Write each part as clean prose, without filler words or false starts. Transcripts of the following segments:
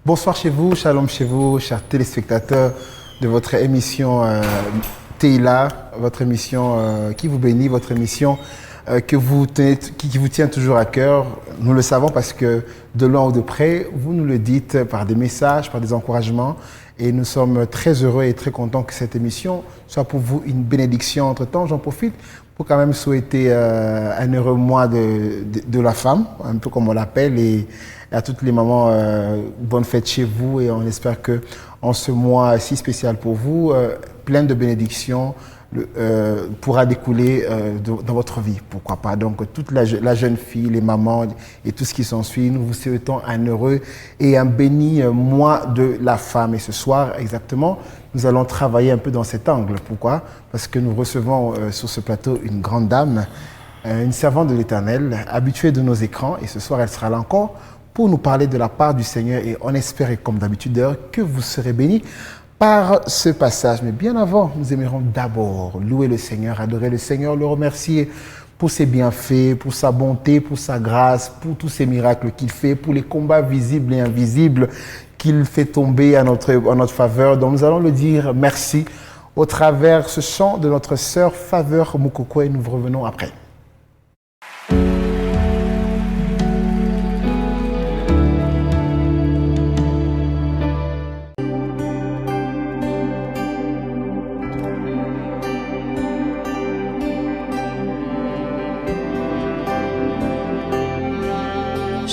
Bonsoir chez vous, shalom chez vous, chers téléspectateurs de votre émission Teila, votre émission qui vous bénit, votre émission qui vous tient toujours à cœur. Nous le savons parce que de loin ou de près, vous nous le dites par des messages, par des encouragements. Et nous sommes très heureux et très contents que cette émission soit pour vous une bénédiction. Entre-temps, j'en profite pour quand même souhaiter un heureux mois de la femme, un peu comme on l'appelle, et à toutes les mamans, bonne fête chez vous. Et on espère que en ce mois si spécial pour vous, plein de bénédictions, pourra découler dans votre vie, pourquoi pas. Donc toute la jeune fille, les mamans et tout ce qui s'ensuit, nous vous souhaitons un heureux et un béni mois de la femme. Et ce soir, exactement, nous allons travailler un peu dans cet angle. Pourquoi? Parce que nous recevons sur ce plateau une grande dame, une servante de l'Éternel, habituée de nos écrans. Et ce soir, elle sera là encore pour nous parler de la part du Seigneur. Et on espère, comme d'habitude d'ailleurs, que vous serez bénis par ce passage. Mais bien avant, nous aimerons d'abord louer le Seigneur, adorer le Seigneur, le remercier pour ses bienfaits, pour sa bonté, pour sa grâce, pour tous ces miracles qu'il fait, pour les combats visibles et invisibles qu'il fait tomber en notre faveur. Donc nous allons le dire merci au travers ce chant de notre sœur Faveur Moukoko et nous revenons après.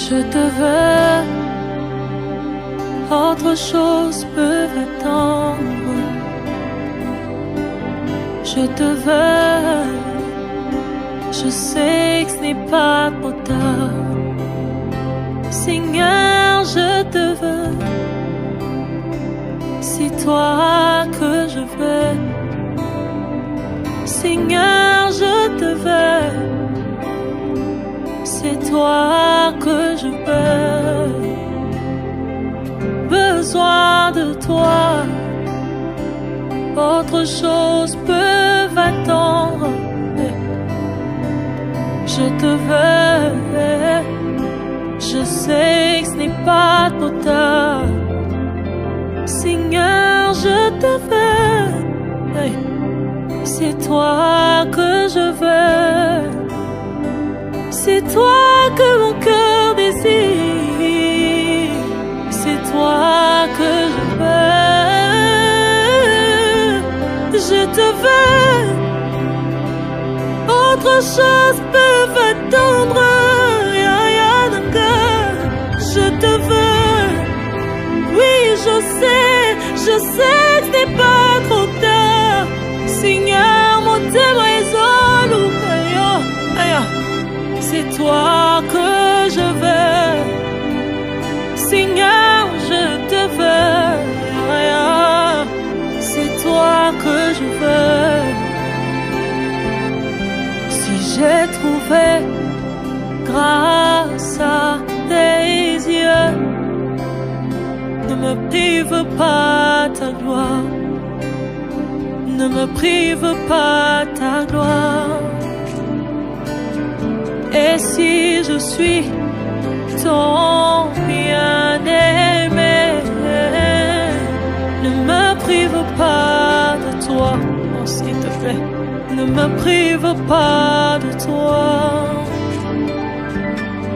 Je te veux, autre chose peut attendre. Je te veux, je sais que ce n'est pas trop tard. Seigneur, je te veux, c'est toi que je veux. Seigneur, je te veux, c'est toi que je veux. Besoin de toi, autre chose peut attendre. Je te veux, je sais que ce n'est pas trop tard. Seigneur, je te veux, c'est toi que je veux. C'est toi que mon cœur désire, c'est toi que je veux. Je te veux, autre chose peut attendre. Je te veux, oui je sais que ce n'est pas trop tard. Seigneur, mon témoin c'est toi que je veux. Seigneur, je te veux. C'est toi que je veux. Si j'ai trouvé grâce à tes yeux, ne me prive pas ta gloire. Ne me prive pas ta gloire. Et si je suis ton bien-aimé, ne me prive pas de toi, oh, s'il te plaît, ne me prive pas de toi.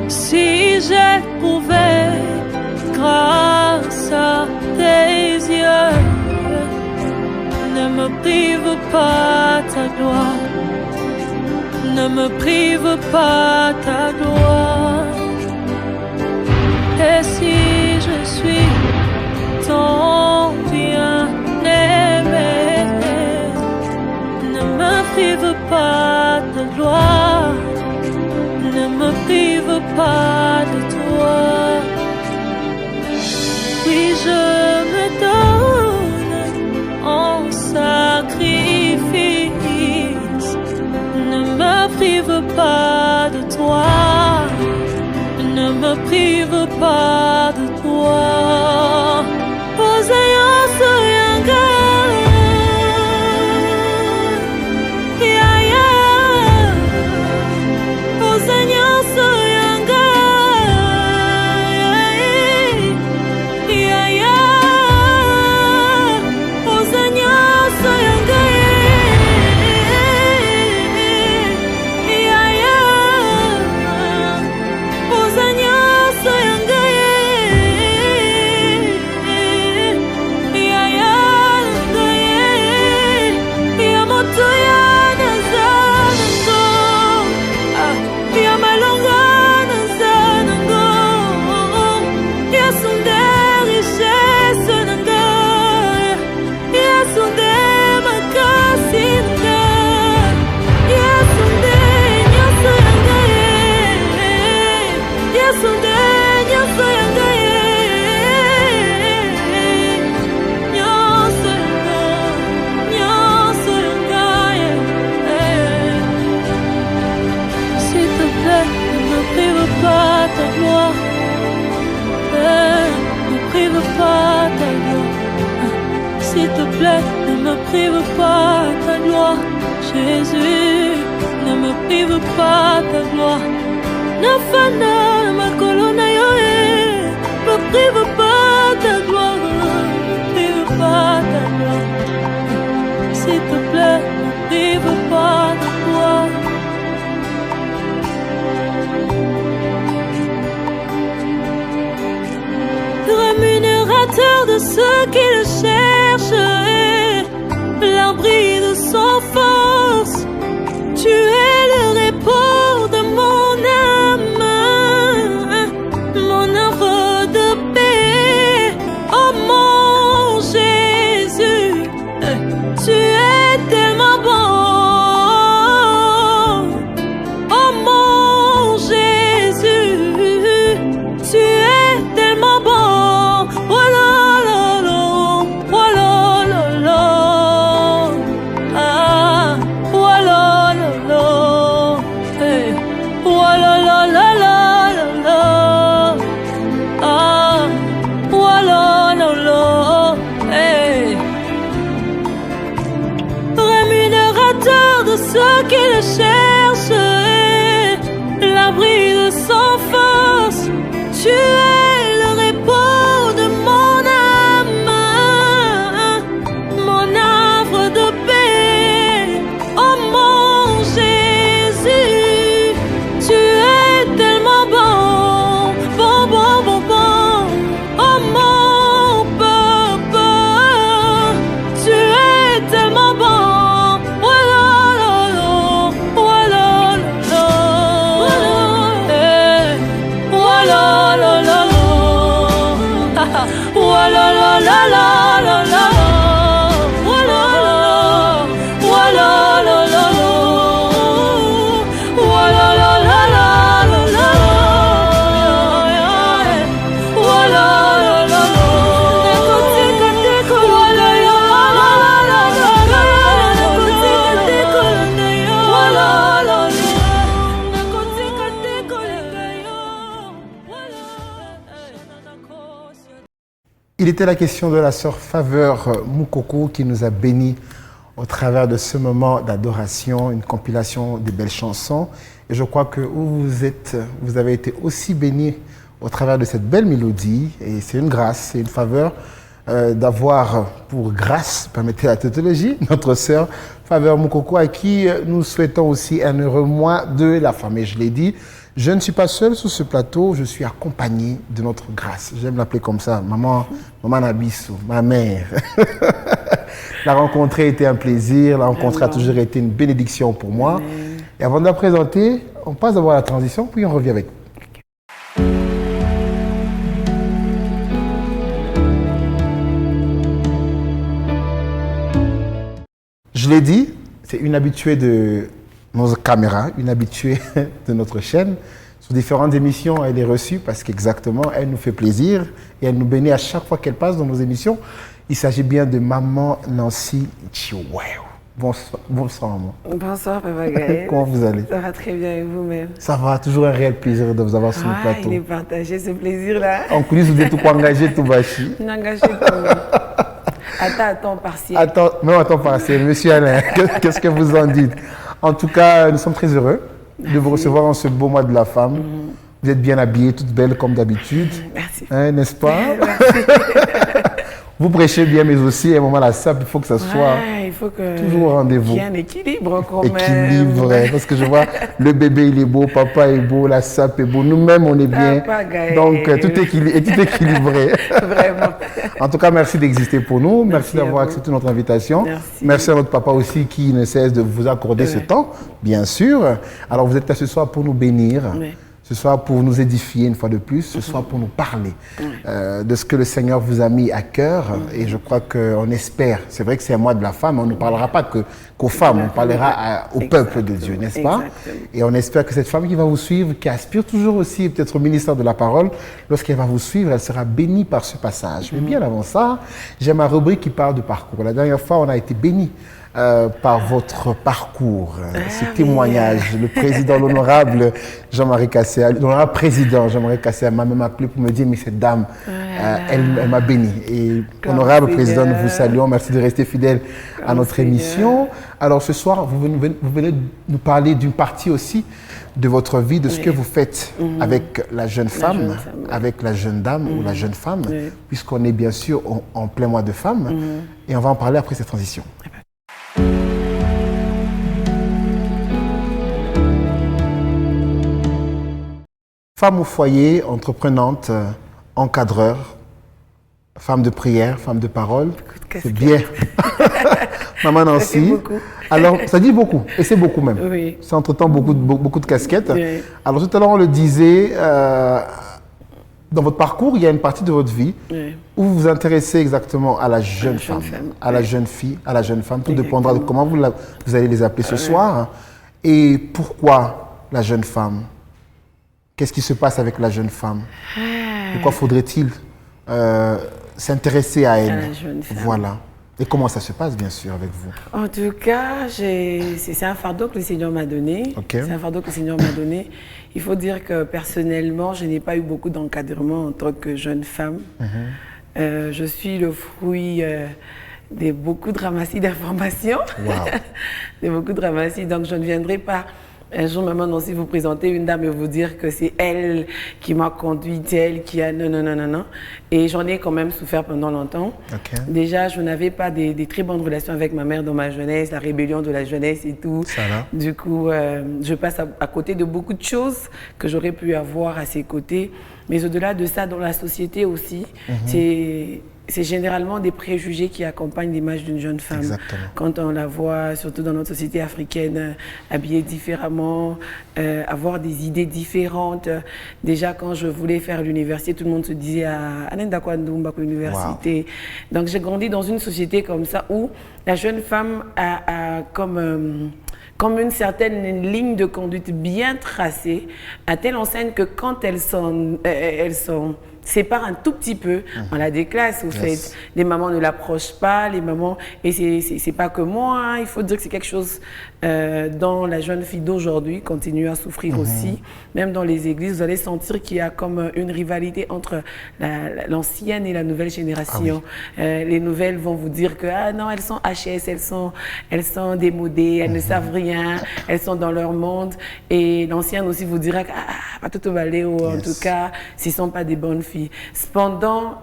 Si j'ai trouvé grâce à tes yeux, ne me prive pas ta gloire. Ne me prive pas ta gloire. Et si je suis ton bien-aimé, ne me prive pas ta gloire. Ne me prive pas de toi. Oui, je me donne en sacrifice. Ne me prive pas de toi, ne me prive pas de toi. Posaya soyanga, ya ya. Posaya soyanga, ya ya. S'il te plaît, ne me prive pas ta gloire. Jésus, ne me prive pas ta gloire. Nafana makolona yoe, me prive pas ta gloire, me prive pas ta gloire. S'il te plaît, ne prive pas ta gloire. Rémunérateur de ceux qui le cherchent, l'abri de son force, tu es le repos de mon âme, mon œuvre de paix. Oh mon Jésus, tu es tellement bon. Oh mon Jésus, tu es tellement bon. Oh là là là, oh là là là, ah, oh là là là, hey, oh là là là là là là, ah, oh là là là, hey. Rémunérateur de ceux qui le cherchent, l'abri de son force, tu es le repos de mon âme, mon havre de paix. Oh mon Jésus, tu es tellement bon, bon, bon, bon, bon. Oh mon papa, tu es tellement bon. Oh là là là, oh là là là, hey, oh là là là là, oh là là là là là là, oh là là, oh là là là là, oh là là là là là là, oh là là là là, Il était la question de la sœur Faveur Moukoko qui nous a bénis au travers de ce moment d'adoration, une compilation de belles chansons. Et je crois que où vous êtes, vous avez été aussi bénis au travers de cette belle mélodie. Et c'est une grâce, c'est une faveur d'avoir pour grâce, permettez la tautologie, notre sœur Faveur Moukoko à qui nous souhaitons aussi un heureux mois de la femme. Et je l'ai dit, je ne suis pas seul sur ce plateau, je suis accompagné de notre grâce. J'aime l'appeler comme ça, maman Nabisso, ma mère. La rencontrer était un plaisir, la rencontrer a toujours été une bénédiction pour moi. Et avant de la présenter, on passe d'abord à la transition, puis on revient avec vous. Je l'ai dit, c'est une habituée de nos caméras, une habituée de notre chaîne. Sur différentes émissions, elle est reçue parce qu'exactement, elle nous fait plaisir et elle nous bénit à chaque fois qu'elle passe dans nos émissions. Il s'agit bien de Maman Nancy Chiouéo. Bonsoir, bonsoir maman. Bonsoir Papa Gaël. Comment vous allez? Ça va très bien et vous-même? Ça va, toujours un réel plaisir de vous avoir sur le plateau. Il est partagé ce plaisir-là. En coulisses, vous êtes tout engagé, tout bachi. Engagé tout. À temps partiel. Même à temps partiel. Monsieur Alain, qu'est-ce que vous en dites? En tout cas, nous sommes très heureux de vous recevoir en ce beau mois de la femme. Vous êtes bien habillée, toute belle comme d'habitude. Merci. Hein, n'est-ce pas? Merci. Vous prêchez bien, mais aussi à un moment la sape, il faut que ça soit il faut que toujours au rendez-vous. Il y a un équilibre quand même. Équilibre, parce que je vois le bébé il est beau, papa est beau, la sape est beau, nous-mêmes on est bien. Donc tout est équilibré. Vraiment. En tout cas, merci d'exister pour nous. Merci d'avoir accepté notre invitation. Merci à notre papa aussi qui ne cesse de vous accorder ce temps, bien sûr. Alors vous êtes là ce soir pour nous bénir. Oui. Ce soir pour nous édifier une fois de plus, ce soir pour nous parler de ce que le Seigneur vous a mis à cœur. Et je crois qu'on espère, c'est vrai que c'est un mois de la femme, on ne parlera pas qu'aux femmes, on parlera au peuple de Dieu, n'est-ce pas? Et on espère que cette femme qui va vous suivre, qui aspire toujours aussi peut-être au ministère de la parole, lorsqu'elle va vous suivre, elle sera bénie par ce passage. Mais bien avant ça, j'ai ma rubrique qui parle de parcours. La dernière fois, on a été bénis par votre parcours, ce témoignage. Le président, l'honorable Jean-Marie Cassé, l'honorable président Jean-Marie Cassé m'a même appelé pour me dire, mais cette dame, elle m'a béni. Et honorable président, nous vous saluons. Merci de rester fidèle à notre émission. Alors ce soir, vous venez nous parler d'une partie aussi de votre vie, de ce que vous faites avec la jeune femme, avec la jeune dame ou la jeune femme, puisqu'on est bien sûr en plein mois de femmes. Et on va en parler après cette transition. Femme au foyer, entreprenante, encadreur, femme de prière, femme de parole, c'est bien. Maman Nancy. Alors, ça dit beaucoup, et c'est beaucoup même. Oui. C'est entre-temps beaucoup de casquettes. Oui. Alors, tout à l'heure, on le disait, dans votre parcours, il y a une partie de votre vie où vous vous intéressez exactement à la jeune femme, à la jeune fille, à la jeune femme. Tout dépendra de comment vous allez les appeler ce soir. Et pourquoi la jeune femme? Qu'est-ce qui se passe avec la jeune femme? Pourquoi faudrait-il s'intéresser à elle? À la jeune femme. Voilà. Et comment ça se passe, bien sûr, avec vous? En tout cas, c'est un fardeau que le Seigneur m'a donné. Okay. C'est un fardeau que le Seigneur m'a donné. Il faut dire que personnellement, je n'ai pas eu beaucoup d'encadrement en tant que jeune femme. Je suis le fruit de beaucoup de ramassis d'informations. Wow. De beaucoup de ramassis. Donc, je ne viendrai pas un jour, maman Nancy, vous présenter une dame et vous dire que c'est elle qui m'a conduite, elle qui a... Non. Et j'en ai quand même souffert pendant longtemps. Okay. Déjà, je n'avais pas des très bonnes relations avec ma mère dans ma jeunesse, la rébellion de la jeunesse et tout. Ça va. Du coup, je passe à côté de beaucoup de choses que j'aurais pu avoir à ses côtés. Mais au-delà de ça, dans la société aussi, c'est généralement des préjugés qui accompagnent l'image d'une jeune femme. Exactement. Quand on la voit, surtout dans notre société africaine, habillée différemment, avoir des idées différentes. Déjà, quand je voulais faire l'université, tout le monde se disait à Anenda-Kwandumba l'université. Wow. Donc, j'ai grandi dans une société comme ça où la jeune femme a comme une certaine ligne de conduite bien tracée, à telle enseigne que quand elles sont sépare un tout petit peu, on la déclasse au fait. Les mamans ne l'approchent pas, les mamans, et c'est pas que moi, hein, il faut dire que c'est quelque chose dont la jeune fille d'aujourd'hui continue à souffrir aussi. Même dans les églises, vous allez sentir qu'il y a comme une rivalité entre l'ancienne et la nouvelle génération. Ah oui. Les nouvelles vont vous dire que ah non, elles sont HS, elles sont démodées, elles ne savent rien, elles sont dans leur monde. Et l'ancienne aussi vous dira que pas tout ou en tout cas, ce ne sont pas des bonnes filles. Cependant,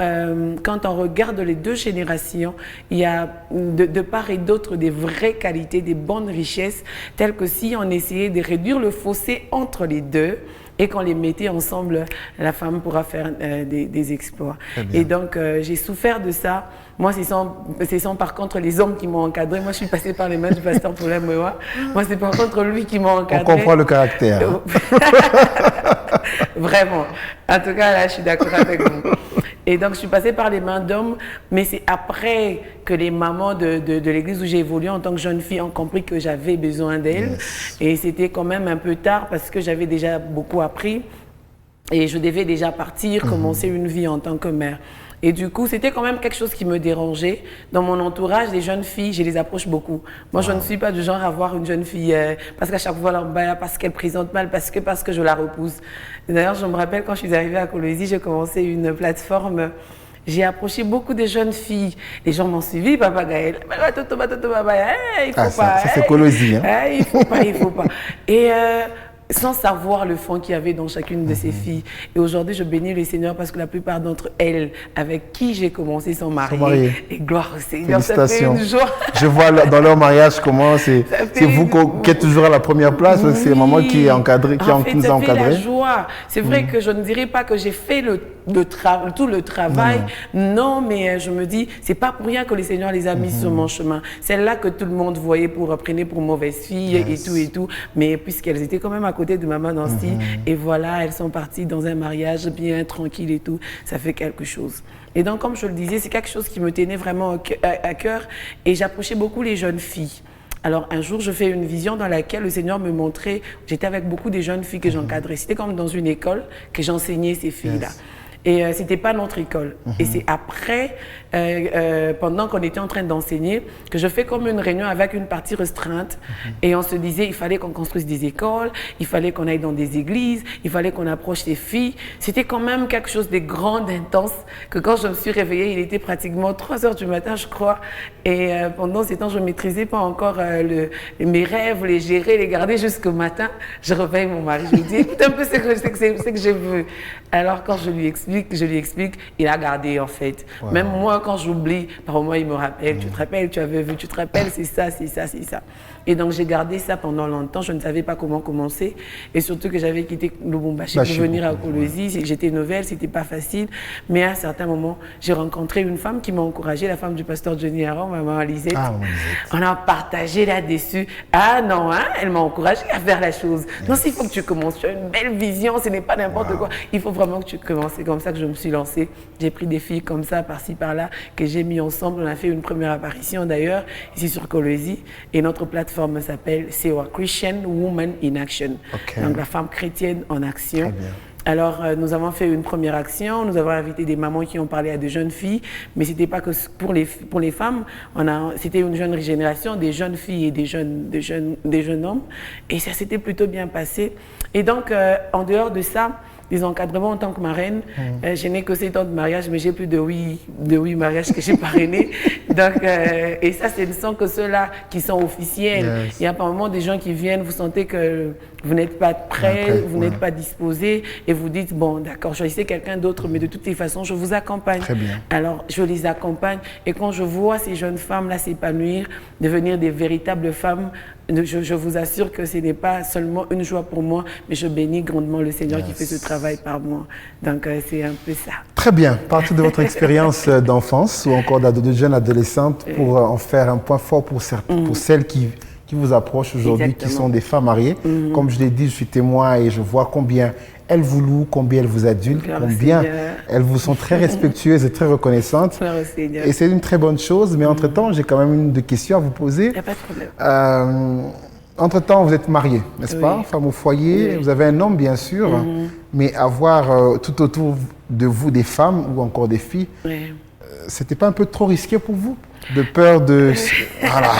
quand on regarde les deux générations, il y a de part et d'autre des vraies qualités, des bonnes richesses, telles que si on essayait de réduire le fossé entre les deux et qu'on les mettait ensemble, la femme pourra faire des exploits. Et donc, j'ai souffert de ça. Moi, ce sont par contre les hommes qui m'ont encadré. Moi, je suis passée par les mains du pasteur Paulin Mouewa. Moi, c'est par contre lui qui m'a encadré. On comprend le caractère. Vraiment. En tout cas, là, je suis d'accord avec vous. Et donc, je suis passée par les mains d'hommes, mais c'est après que les mamans de l'église où j'ai évolué en tant que jeune fille ont compris que j'avais besoin d'elles. Et c'était quand même un peu tard parce que j'avais déjà beaucoup appris et je devais déjà partir, commencer une vie en tant que mère. Et du coup, c'était quand même quelque chose qui me dérangeait. Dans mon entourage, les jeunes filles, je les approche beaucoup. Moi, je ne suis pas du genre à voir une jeune fille parce qu'à chaque fois, parce qu'elle présente mal, parce que je la repousse. D'ailleurs, je me rappelle quand je suis arrivée à Colosie, j'ai commencé une plateforme. J'ai approché beaucoup de jeunes filles. Les gens m'ont suivi, Papa Gaël. Il faut pas. Ça c'est Colosie. Hein? Il faut pas. Et sans savoir le fond qu'il y avait dans chacune de ces filles. Et aujourd'hui, je bénis le Seigneur parce que la plupart d'entre elles, avec qui j'ai commencé, sont mariées. Et gloire au Seigneur, ça fait une joie. Je vois dans leur mariage comment c'est vous qui êtes toujours à la première place, oui. C'est maman qui est encadrée, qui nous a encadrés. C'est la joie. C'est vrai que je ne dirais pas que j'ai fait tout le travail. Non, mais je me dis, c'est pas pour rien que le Seigneur les a mis sur mon chemin. C'est là que tout le monde voyait prenait pour mauvaise fille et tout. Mais puisqu'elles étaient quand même à côté de maman Nancy, et voilà, elles sont parties dans un mariage bien tranquille et tout, ça fait quelque chose. Et donc, comme je le disais, c'est quelque chose qui me tenait vraiment à cœur, et j'approchais beaucoup les jeunes filles. Alors, un jour, je fais une vision dans laquelle le Seigneur me montrait, j'étais avec beaucoup de jeunes filles que j'encadrais. C'était comme dans une école que j'enseignais ces filles-là. Et c'était pas notre école. Et c'est après, pendant qu'on était en train d'enseigner, que je fais comme une réunion avec une partie restreinte. Et on se disait, il fallait qu'on construise des écoles, il fallait qu'on aille dans des églises, il fallait qu'on approche les filles. C'était quand même quelque chose de grand, d'intense, que quand je me suis réveillée, il était pratiquement 3 heures du matin, je crois. Et pendant ces temps, je ne maîtrisais pas encore mes rêves, les gérer, les garder jusqu'au matin. Je réveille mon mari, je lui dis, écoute un peu ce que je veux. Alors quand je lui explique, il a gardé en fait. Wow. Même moi, quand j'oublie, par moment, il me rappelle, tu te rappelles, tu avais vu, tu te rappelles, c'est ça, c'est ça, c'est ça. Et donc j'ai gardé ça pendant longtemps, je ne savais pas comment commencer. Et surtout que j'avais quitté Lubumbashi pour venir à Kolwezi, j'étais nouvelle, c'était pas facile. Mais à un certain moment, j'ai rencontré une femme qui m'a encouragée, la femme du pasteur Johnny Aron, maman Lisette. Ah, on a partagé là-dessus. Ah non, hein, elle m'a encouragée à faire la chose. Yes. Non, il faut que tu commences, tu as une belle vision, ce n'est pas n'importe quoi. Il faut vraiment que tu commences. C'est comme ça que je me suis lancée. J'ai pris des filles comme ça, par-ci, par-là, que j'ai mis ensemble. On a fait une première apparition d'ailleurs, ici sur Kolwezi. Et notre plateforme s'appelle CEWA, Christian Woman in Action. Okay. Donc la femme chrétienne en action. Alors, nous avons fait une première action, nous avons invité des mamans qui ont parlé à de jeunes filles, mais ce n'était pas que pour les femmes, c'était une jeune génération, des jeunes filles et des jeunes hommes, et ça s'était plutôt bien passé. Et donc, en dehors de ça, des encadrements en tant que marraine. Je n'ai que 7 ans de mariage, mais j'ai plus de 8 mariages que j'ai parrainés. Donc, et ça, ce ne sont que ceux-là qui sont officiels. Yes. Il y a par moment des gens qui viennent, vous sentez que vous n'êtes pas prêt, vous n'êtes pas disposé, et vous dites, bon, d'accord, choisissez quelqu'un d'autre, mais de toutes les façons, je vous accompagne. Très bien. Alors, je les accompagne, et quand je vois ces jeunes femmes-là s'épanouir, devenir des véritables femmes, je vous assure que ce n'est pas seulement une joie pour moi, mais je bénis grandement le Seigneur qui fait ce travail par moi. Donc, c'est un peu ça. Très bien. Partez de votre expérience d'enfance ou encore de jeune adolescente pour en faire un point fort pour celles qui vous approchent aujourd'hui, qui sont des femmes mariées. Comme je l'ai dit, je suis témoin et je vois combien elles vous louent, combien elles vous adulent, combien elles vous sont très respectueuses et très reconnaissantes. Et c'est une très bonne chose, mais entre-temps, j'ai quand même une question à vous poser. Il n'y a pas de problème. Entre-temps, vous êtes mariée, n'est-ce pas? Femme au foyer, vous avez un homme, bien sûr, mais avoir tout autour de vous des femmes ou encore des filles, c'était pas un peu trop risqué pour vous? De peur de... Voilà.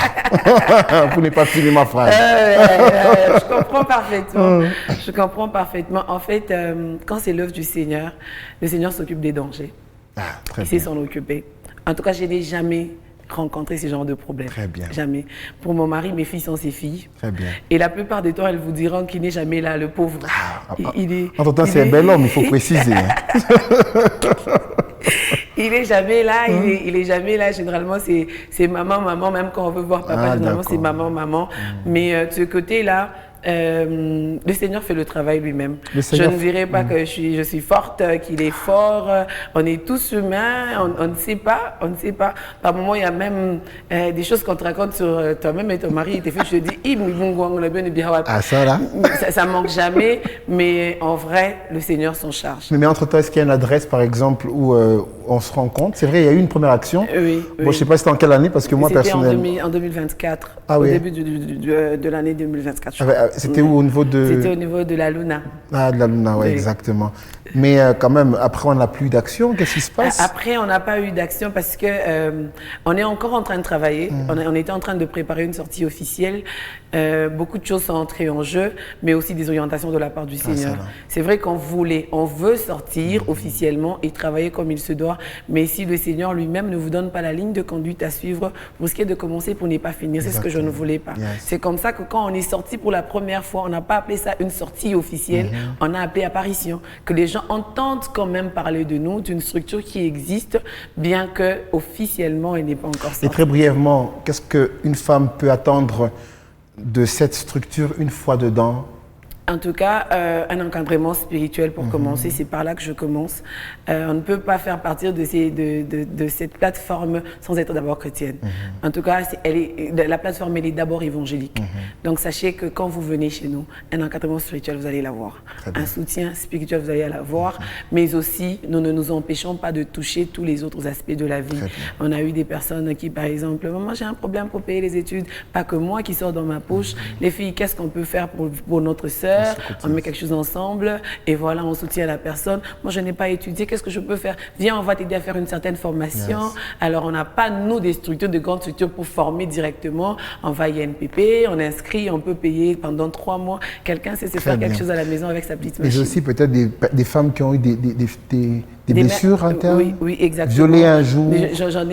Vous n'avez pas fini ma phrase. Je comprends parfaitement. Je comprends parfaitement. En fait, quand c'est l'œuvre du Seigneur, le Seigneur s'occupe des dangers. Il sait s'en occuper. En tout cas, je n'ai jamais rencontré ce genre de problème. Très bien. Jamais. Pour mon mari, mes filles sont ses filles. Très bien. Et la plupart du temps, elles vous diront qu'il n'est jamais là, le pauvre. Entre-temps, c'est un bel homme, il faut préciser. Il est jamais là, il est jamais là. Généralement, c'est maman, même quand on veut voir papa, généralement c'est maman. Mais de ce côté-là, le Seigneur fait le travail lui-même. Je ne dirais pas que je suis forte, qu'il est fort. On est tous humains, on ne sait pas. Par moments, il y a même des choses qu'on te raconte sur toi-même et ton mari. Je te dis, ça là. Ça manque jamais, mais en vrai, le Seigneur s'en charge. Mais entre-temps, est-ce qu'il y a une adresse, par exemple, où on se rencontre? C'est vrai, il y a eu une première action. Oui. Bon, je ne sais pas c'était en quelle année, parce que moi, personnellement... C'était en 2024, au début de l'année 2024. C'était où, au niveau de... C'était au niveau de la Luna. Ah, de la Luna, oui, exactement. Mais quand même, après, on n'a plus d'action. Qu'est-ce qui se passe? Après, on n'a pas eu d'action parce que on est encore en train de travailler. On était en train de préparer une sortie officielle. Beaucoup de choses sont entrées en jeu, mais aussi des orientations de la part du Seigneur. C'est vrai qu'on veut sortir officiellement et travailler comme il se doit, mais si le Seigneur lui-même ne vous donne pas la ligne de conduite à suivre, vous risquez de commencer pour ne pas finir. C'est ce que je ne voulais pas. C'est comme ça que quand on est sorti pour la première fois, on n'a pas appelé ça une sortie officielle, on a appelé apparition. Que les gens entendent quand même parler de nous, d'une structure qui existe, bien que officiellement elle n'est pas encore sortie. Et très brièvement, qu'est-ce qu'une femme peut attendre de cette structure une fois dedans? En tout cas, un encadrement spirituel pour commencer, c'est par là que je commence. On ne peut pas faire partir de cette plateforme sans être d'abord chrétienne. En tout cas, la plateforme, elle est d'abord évangélique. Donc, sachez que quand vous venez chez nous, un encadrement spirituel, vous allez l'avoir. Un soutien spirituel, vous allez l'avoir. Mais aussi, nous ne nous empêchons pas de toucher tous les autres aspects de la vie. On a eu des personnes qui, par exemple, maman, j'ai un problème pour payer les études. Pas que moi qui sors dans ma poche. Les filles, qu'est-ce qu'on peut faire pour notre sœur? sœurs, on met quelque chose ensemble et voilà, on soutient la personne. Moi, je n'ai pas étudié, qu'est-ce que je peux faire? Viens, on va t'aider à faire une certaine formation. Alors, on n'a pas, nous, des structures, de grandes structures pour former directement. On va à INPP, on inscrit, on peut payer pendant 3 mois. Quelqu'un sait se faire quelque chose à la maison avec sa petite machine. Mais aussi peut-être des femmes qui ont eu des blessures internes. Oui, exactement. Violées un jour. J'en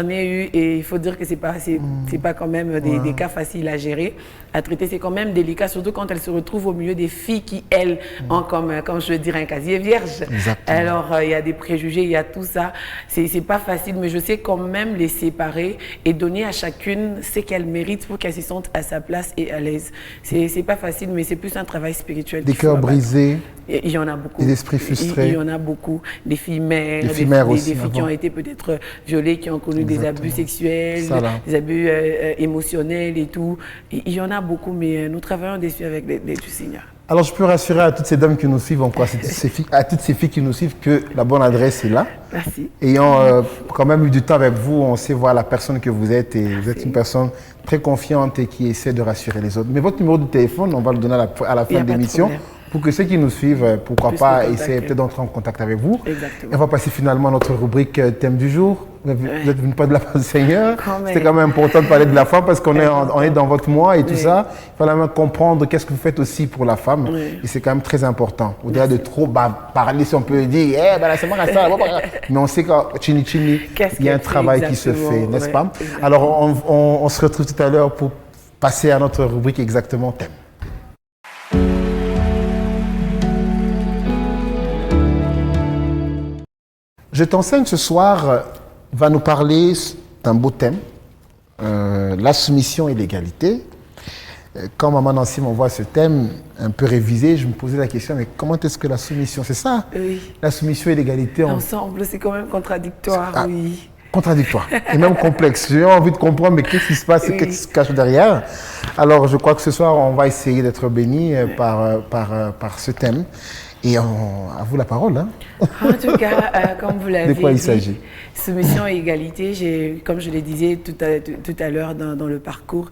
ai eu et il faut dire que c'est pas quand même des cas faciles à gérer, à traiter. C'est quand même délicat, surtout quand elles se retrouvent au milieu des filles qui, elles, ont comme je veux dire, un casier vierge. Exactement. Alors, il y a des préjugés, il y a tout ça. C'est pas facile, mais je sais quand même les séparer et donner à chacune ce qu'elle mérite pour qu'elle se sente à sa place et à l'aise. C'est pas facile, mais c'est plus un travail spirituel. Des cœurs brisés. Il y en a beaucoup. Des esprits frustrés. Il y en a beaucoup. Des filles mères, des filles qui ont été peut-être violées, qui ont connu des abus sexuels, des abus émotionnels et tout. Il y en a beaucoup, mais nous travaillons dessus avec l'aide du Seigneur. Alors, je peux rassurer à toutes ces dames qui nous suivent, à toutes ces filles qui nous suivent, que la bonne adresse est là. Merci. Ayant quand même eu du temps avec vous, on sait voir la personne que vous êtes et vous êtes une personne très confiante et qui essaie de rassurer les autres. Mais votre numéro de téléphone, on va le donner à la fin de l'émission. Pour que ceux qui nous suivent, pourquoi pas essayer peut-être d'entrer en contact avec vous. Exactement. Et on va passer finalement à notre rubrique thème du jour. Vous n'êtes venu pas de la femme du Seigneur. C'était quand même important de parler de la femme parce qu'on est dans votre mois et tout ça. Il fallait même comprendre qu'est-ce que vous faites aussi pour la femme. Et c'est quand même très important. Au-delà de trop parler, si on peut dire, c'est moi ça. Mais on sait qu'à Chini Chini, il y a un travail qui se fait, n'est-ce pas? Alors, on se retrouve tout à l'heure pour passer à notre rubrique exactement thème. Je t'enseigne ce soir va nous parler d'un beau thème, la soumission et l'égalité. Quand Maman Nancy m'envoie ce thème un peu révisé, je me posais la question, mais comment est-ce que la soumission, c'est ça? Oui. La soumission et l'égalité ensemble, c'est quand même contradictoire, oui. Contradictoire et même complexe. J'ai envie de comprendre, mais qu'est-ce qui se passe, qu'est-ce qui se cache derrière? Alors, je crois que ce soir, on va essayer d'être bénis par ce thème. Et à vous la parole. Hein. En tout cas, comme vous l'avez dit, de quoi il s'agit? Soumission et égalité, comme je le disais tout à l'heure dans le parcours,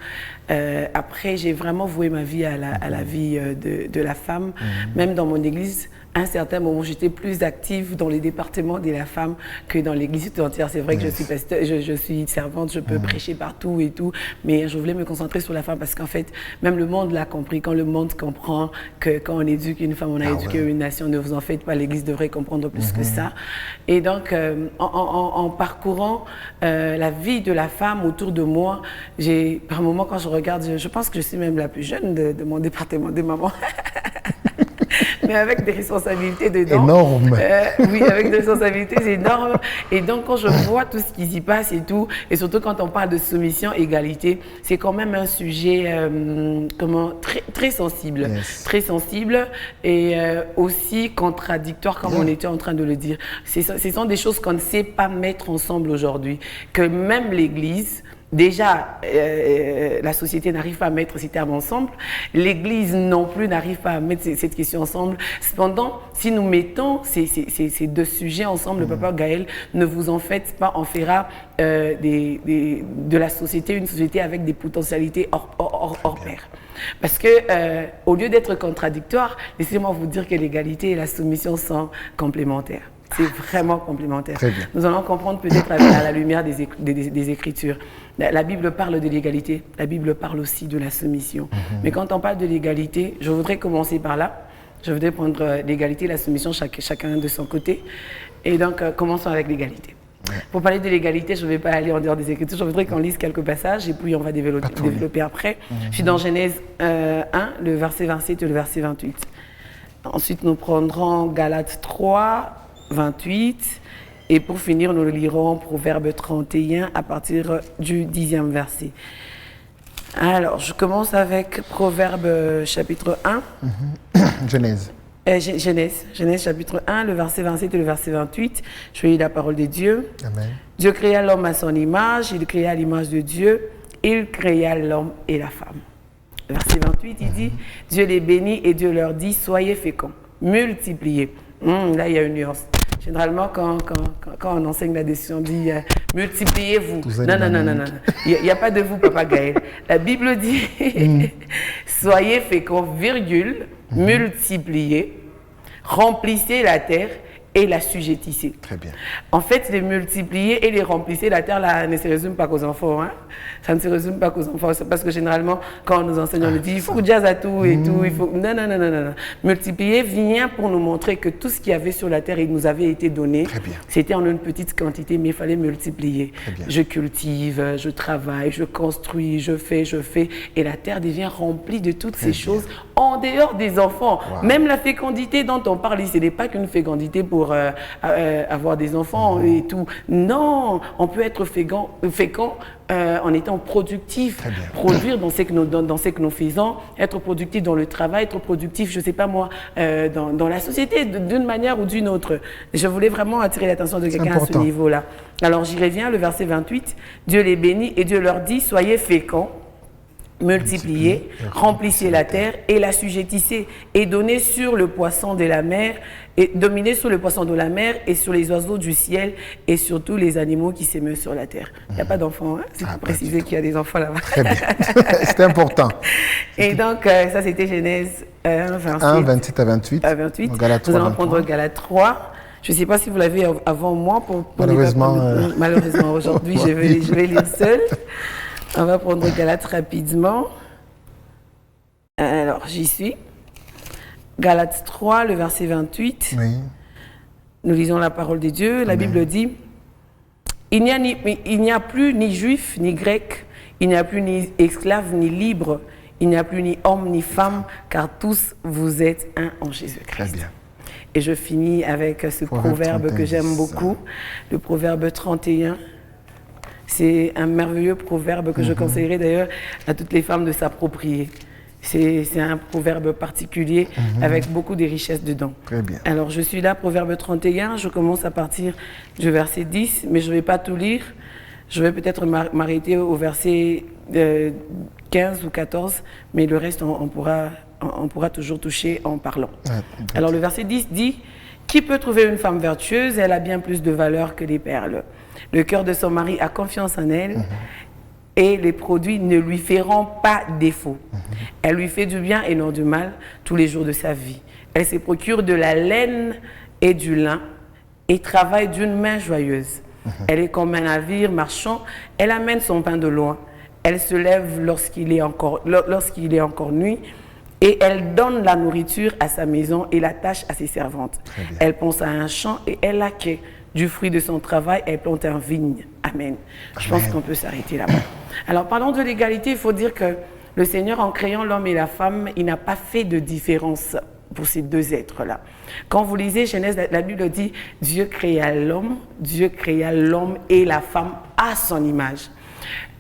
après j'ai vraiment voué ma vie à la vie de la femme, même dans mon église. À un certain moment, j'étais plus active dans les départements de la femme que dans l'église tout entière. C'est vrai que je suis pasteur, je suis servante, je peux prêcher partout et tout, mais je voulais me concentrer sur la femme parce qu'en fait, même le monde l'a compris. Quand le monde comprend que quand on éduque une femme, on a éduqué une nation, ne vous en faites pas, l'église devrait comprendre plus que ça. Et donc, en parcourant la vie de la femme autour de moi, par moment, quand je regarde, je pense que je suis même la plus jeune de mon département de maman. Mais avec des responsabilités dedans. Énorme. Oui, avec des responsabilités énormes. Et donc, quand je vois tout ce qui s'y passe et tout, et surtout quand on parle de soumission, égalité, c'est quand même un sujet très sensible. Yes. Très sensible et aussi contradictoire, comme on était en train de le dire. Ce sont des choses qu'on ne sait pas mettre ensemble aujourd'hui. Que même l'Église... Déjà, la société n'arrive pas à mettre ces termes ensemble. L'Église non plus n'arrive pas à mettre cette question ensemble. Cependant, si nous mettons ces deux sujets ensemble, le Papa Gaël, ne vous en faites pas, on fera de la société une société avec des potentialités hors pair. Parce que, au lieu d'être contradictoire, laissez-moi vous dire que l'égalité et la soumission sont complémentaires. C'est vraiment complémentaire. Nous allons comprendre peut-être à la lumière des Écritures. La Bible parle de l'égalité, la Bible parle aussi de la soumission. Mais quand on parle de l'égalité, je voudrais commencer par là. Je voudrais prendre l'égalité et la soumission chacun de son côté. Et donc, commençons avec l'égalité. Pour parler de l'égalité, je ne vais pas aller en dehors des Écritures. Je voudrais qu'on lise quelques passages et puis on va développer après. Je suis dans Genèse 1, le verset 27 et le verset 28. Ensuite, nous prendrons Galates 3, 28. Et pour finir, nous le lirons Proverbe 31 à partir du 10e verset. Alors, je commence avec Proverbe chapitre 1. Genèse. Genèse chapitre 1, le verset 27 et le verset 28. Je vais lire la parole de Dieu. Amen. Dieu créa l'homme à son image, il créa l'image de Dieu, il créa l'homme et la femme. Verset 28, il dit, Dieu les bénit et Dieu leur dit, soyez féconds, multipliez. Là, il y a une nuance. Généralement, quand on enseigne là-dessus, on dit multipliez-vous. Non. Il n'y a pas de vous, Papa Gaël. La Bible dit soyez féconds, virgule, multipliez, remplissez la terre et la sujettissez. Très bien. En fait, les multiplier et les remplissez, la terre là, ne se résume pas qu'aux enfants. Hein? Ça ne se résume pas qu'aux enfants. C'est parce que généralement, quand on nous enseigne, on nous dit il faut jazz à tout et tout. Il faut... Non, non, non, non, non. Multiplier vient pour nous montrer que tout ce qu'il y avait sur la terre, il nous avait été donné. C'était en une petite quantité, mais il fallait multiplier. Je cultive, je travaille, je construis, je fais. Et la terre devient remplie de toutes ces choses en dehors des enfants. Même la fécondité dont on parle, ce n'est pas qu'une fécondité pour avoir des enfants et tout. Non, on peut être fécond en étant productif, produire dans ce que nous faisons, être productif dans le travail, être productif, je ne sais pas moi, dans la société, d'une manière ou d'une autre. Je voulais vraiment attirer l'attention de quelqu'un à ce niveau-là. Alors j'y reviens, le verset 28, Dieu les bénit et Dieu leur dit, soyez féconds, multipliez, remplissez la terre et la sujettissez et donnez sur le poisson de la mer et dominez sur le poisson de la mer et sur les oiseaux du ciel et sur tous les animaux qui s'émeuvent sur la terre. Il n'y a pas d'enfants, hein? C'est pour préciser qu'il y a des enfants là-bas. Très bien, c'est important. Et donc ça c'était Genèse 1, 27 à 28. Nous allons prendre Galates 3. Je ne sais pas si vous l'avez avant moi. Malheureusement aujourd'hui je vais lire seul. On va prendre Galates rapidement. Alors, j'y suis. Galates 3, le verset 28. Oui. Nous lisons la parole de Dieu. La Bible dit, il n'y a plus ni juif ni grec, il n'y a plus ni esclave ni libre, il n'y a plus ni homme ni femme, car tous vous êtes un en Jésus-Christ. Très bien. Et je finis avec ce proverbe que j'aime beaucoup, le proverbe 31. C'est un merveilleux proverbe que je conseillerais d'ailleurs à toutes les femmes de s'approprier. C'est un proverbe particulier avec beaucoup de richesses dedans. Très bien. Alors je suis là, proverbe 31, je commence à partir du verset 10, mais je ne vais pas tout lire. Je vais peut-être m'arrêter au verset 15 ou 14, mais le reste on pourra toujours toucher en parlant. Alors le verset 10 dit, « Qui peut trouver une femme vertueuse? Elle a bien plus de valeur que les perles. Le cœur de son mari a confiance en elle et les produits ne lui feront pas défaut. Elle lui fait du bien et non du mal tous les jours de sa vie. Elle se procure de la laine et du lin et travaille d'une main joyeuse. Elle est comme un navire marchand, elle amène son pain de loin. Elle se lève lorsqu'il est encore nuit et elle donne la nourriture à sa maison et la tâche à ses servantes. Elle pense à un champ et elle acquiert du fruit de son travail, elle plante un vigne. Amen. Je pense qu'on peut s'arrêter là-bas. Alors, parlons de l'égalité, il faut dire que le Seigneur, en créant l'homme et la femme, il n'a pas fait de différence pour ces deux êtres-là. Quand vous lisez Genèse, la Bible dit « Dieu créa l'homme et la femme à son image ».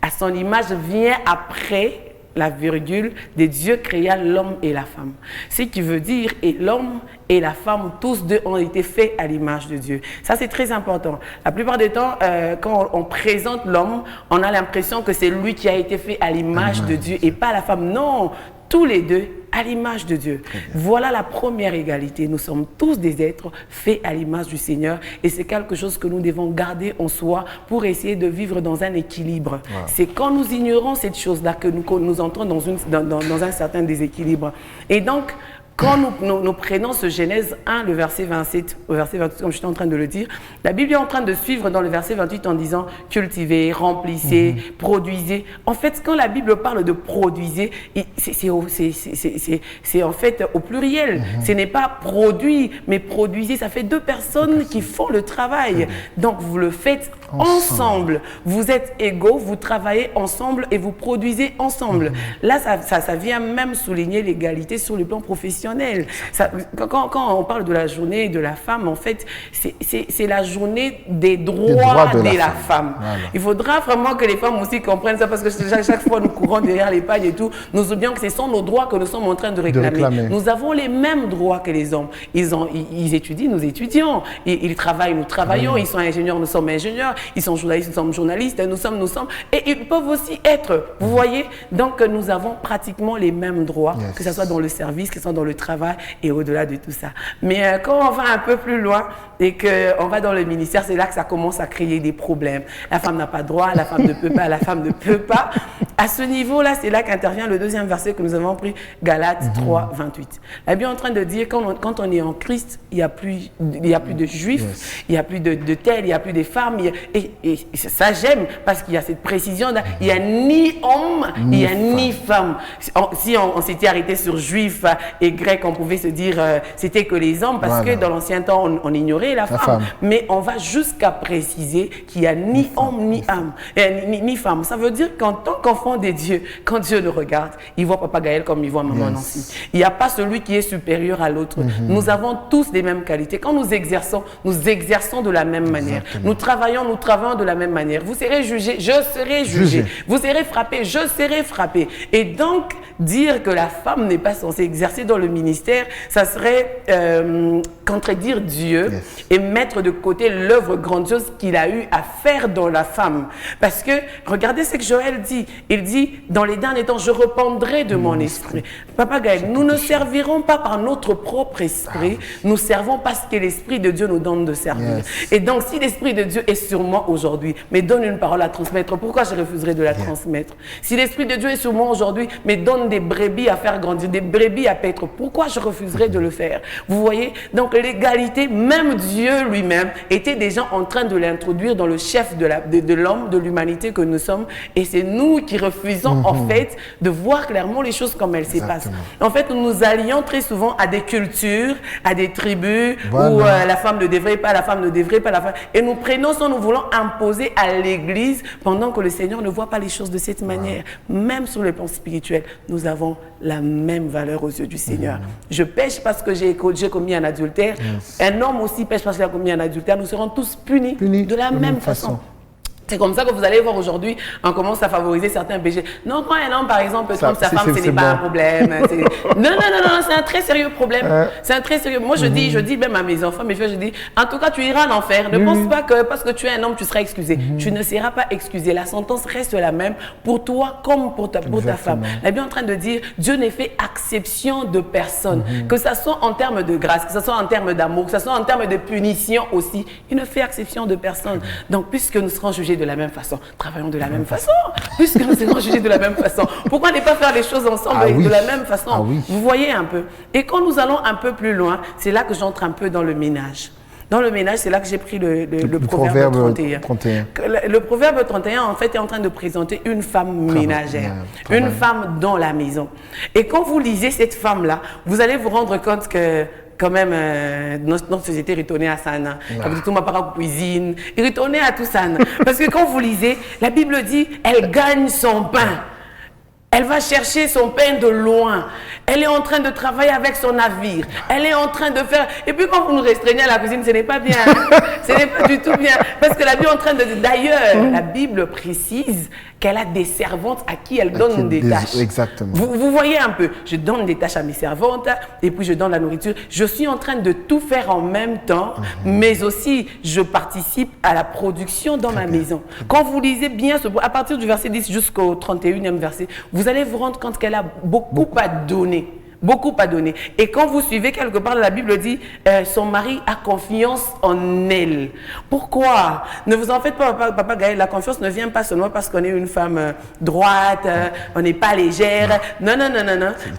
À son image vient après la virgule de Dieu créa l'homme et la femme. Ce qui veut dire, et l'homme et la femme, tous deux ont été faits à l'image de Dieu. Ça, c'est très important. La plupart des temps, quand on présente l'homme, on a l'impression que c'est lui qui a été fait à l'image de Dieu et pas la femme. Non, tous les deux à l'image de Dieu. Voilà la première égalité. Nous sommes tous des êtres faits à l'image du Seigneur et c'est quelque chose que nous devons garder en soi pour essayer de vivre dans un équilibre. C'est quand nous ignorons cette chose-là que nous entrons dans un certain déséquilibre. Et donc, quand nous prenons ce Genèse 1, le verset 27, au verset 28, comme je suis en train de le dire, la Bible est en train de suivre dans le verset 28 en disant « cultivez, remplissez, produisez ». En fait, quand la Bible parle de « produisez », c'est en fait au pluriel. Ce n'est pas « produit », mais « produisez ». Ça fait deux personnes qui font le travail. Donc, vous le faites ensemble. Vous êtes égaux, vous travaillez ensemble et vous produisez ensemble. Là, ça vient même souligner l'égalité sur le plan professionnel. Quand on parle de la journée de la femme, en fait, c'est la journée des droits de la femme. Voilà. Il faudra vraiment que les femmes aussi comprennent ça parce que chaque fois nous courons derrière les pailles et tout, nous oublions que ce sont nos droits que nous sommes en train de réclamer. Nous avons les mêmes droits que les hommes. Ils étudient, nous étudions. Ils travaillent, nous travaillons. Ils sont ingénieurs, nous sommes ingénieurs. ils sont journalistes, nous sommes journalistes, nous sommes, et ils peuvent aussi être, vous voyez, donc nous avons pratiquement les mêmes droits, que ce soit dans le service, que ce soit dans le travail et au-delà de tout ça. Mais quand on va un peu plus loin et qu'on va dans le ministère, c'est là que ça commence à créer des problèmes. La femme n'a pas droit, la femme ne peut pas, la femme ne peut pas. À ce niveau-là, c'est là qu'intervient le deuxième verset que nous avons pris, Galates 3, 28. La Bible est en train de dire, quand on est en Christ, il n'y a plus de juifs, il n'y a plus de tels, il n'y a plus de femmes. Et ça, j'aime, parce qu'il y a cette précision. Il n'y a ni homme, il n'y a ni femme. Si on s'était arrêté sur juifs et grecs, on pouvait se dire c'était que les hommes, parce que dans l'ancien temps, on ignorait la femme. Mais on va jusqu'à préciser qu'il n'y a ni homme, ni âme, ni femme. Ça veut dire qu'en tant qu'enfant de Dieu, quand Dieu nous regarde, il voit Papa Gaël comme il voit Maman Nancy. Il n'y a pas celui qui est supérieur à l'autre. Nous avons tous les mêmes qualités. Quand nous exerçons de la même manière. Nous travaillons de la même manière. Vous serez jugé, je serai jugé. Vous serez frappé, je serai frappé. Et donc, dire que la femme n'est pas censée exercer dans le ministère, ça serait contredire Dieu et mettre de côté l'œuvre grandiose qu'il a eu à faire dans la femme. Parce que, regardez ce que Joël dit. Il dit, dans les derniers temps, je rependrai de mon esprit. Papa Gaël, nous ne servirons pas par notre propre esprit, nous servons parce que l'Esprit de Dieu nous donne de servir. Et donc, si l'Esprit de Dieu est sur moi aujourd'hui, mais donne une parole à transmettre, pourquoi je refuserai de la transmettre? Si l'Esprit de Dieu est sur moi aujourd'hui, mais donne des brebis à faire grandir, des brebis à paître, pourquoi je refuserai de le faire? Vous voyez? Donc, l'égalité, même Dieu lui-même était déjà en train de l'introduire dans le chef de l'homme, de l'humanité que nous sommes. Et c'est nous qui refusons, en fait, de voir clairement les choses comme elles se passent. En fait, nous nous allions très souvent à des cultures, à des tribus, où la femme ne devrait pas, la femme ne devrait pas, la femme... Et nous prenons ça, nous voulons imposer à l'Église pendant que le Seigneur ne voit pas les choses de cette manière. Même sur le plan spirituel, nous avons la même valeur aux yeux du Seigneur. Je pêche parce que j'ai commis un adultère. Un homme aussi pêche parce qu'il a commis un adultère. Nous serons tous punis de la même façon. C'est comme ça que vous allez voir aujourd'hui, on commence à favoriser certains péchés. Non, quand un homme, par exemple, trompe sa femme, ce n'est pas un problème. Non, c'est un très sérieux problème. C'est un très sérieux. Moi, je dis même à mes enfants, mes filles, je dis, en tout cas, tu iras en enfer. Ne pense pas que parce que tu es un homme, tu seras excusé. Tu ne seras pas excusé. La sentence reste la même pour toi comme pour ta femme. La Bible est en train de dire, Dieu ne fait exception de personne. Que ce soit en termes de grâce, que ce soit en termes d'amour, que ce soit en termes de punition aussi. Il ne fait exception de personne. Donc, puisque nous serons jugés de la même façon, travaillons de la même façon, puisque nous serons jugés de la même façon. Pourquoi ne pas faire les choses ensemble de la même façon? Vous voyez un peu. Et quand nous allons un peu plus loin, c'est là que j'entre un peu dans le ménage. Dans le ménage, c'est là que j'ai pris le proverbe 31. Le proverbe 31, en fait, est en train de présenter une femme ménagère, une femme dans la maison. Et quand vous lisez cette femme-là, vous allez vous rendre compte que quand même, notre société retournée à ça. Tout ma part cuisine, il retournait à tout ça. Parce que quand vous lisez, la Bible dit, elle gagne son pain. Elle va chercher son pain de loin. Elle est en train de travailler avec son navire. Elle est en train de faire... Et puis quand vous nous restreignez à la cuisine, ce n'est pas bien. Ce n'est pas du tout bien. Parce que la Bible est en train de... D'ailleurs, la Bible précise qu'elle a des servantes à qui elle donne des tâches. Exactement. Vous voyez un peu, je donne des tâches à mes servantes et puis je donne la nourriture. Je suis en train de tout faire en même temps, mais aussi je participe à la production dans ma maison. Quand vous lisez bien, à partir du verset 10 jusqu'au 31e verset, vous allez vous rendre compte qu'elle a beaucoup à donner. Beaucoup à donner. Et quand vous suivez quelque part, la Bible dit, son mari a confiance en elle. Pourquoi? Ne vous en faites pas, Papa Gaël, la confiance ne vient pas seulement parce qu'on est une femme droite, on n'est pas légère. Non.